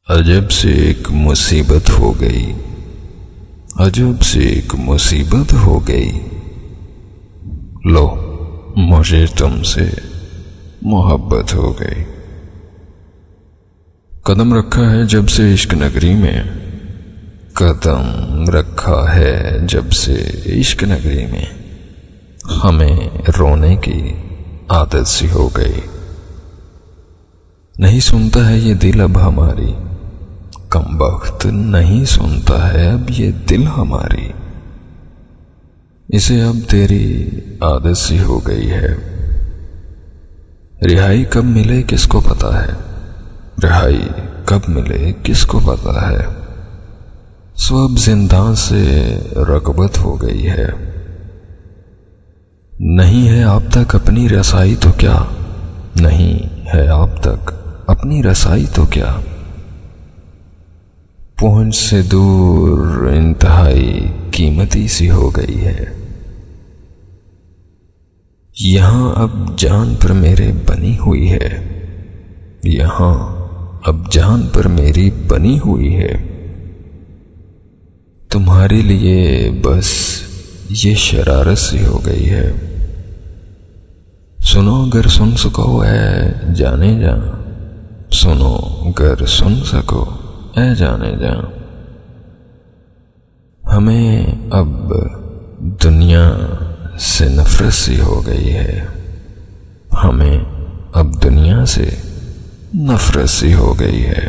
عجب سے ایک مصیبت ہو گئی، عجب سے ایک مصیبت ہو گئی۔ لو مجھے تم سے محبت ہو گئی۔ قدم رکھا ہے جب سے عشق نگری میں، قدم رکھا ہے جب سے عشق نگری میں، ہمیں رونے کی عادت سی ہو گئی۔ نہیں سنتا ہے یہ دل اب ہماری، کم بخت نہیں سنتا ہے اب یہ دل ہماری، اسے اب تیری عادت سی ہو گئی ہے۔ رہائی کب ملے کس کو پتا ہے، رہائی کب ملے کس کو پتا ہے، سو اب زندان سے رغبت ہو گئی ہے۔ نہیں ہے آپ تک اپنی رسائی تو کیا، نہیں ہے آپ تک اپنی رسائی تو کیا، پہنچ سے دور انتہائی قیمتی سی ہو گئی ہے۔ یہاں اب جان پر میرے بنی ہوئی ہے، یہاں اب جان پر میری بنی ہوئی ہے، تمہارے لیے بس یہ شرارت سی ہو گئی ہے۔ سنو اگر سن سکو اے جانے جاں، سنو اگر سن سکو اے جانے جاں، ہمیں اب دنیا سے نفرت سی ہو گئی ہے، ہمیں اب دنیا سے نفرت سی ہو گئی ہے۔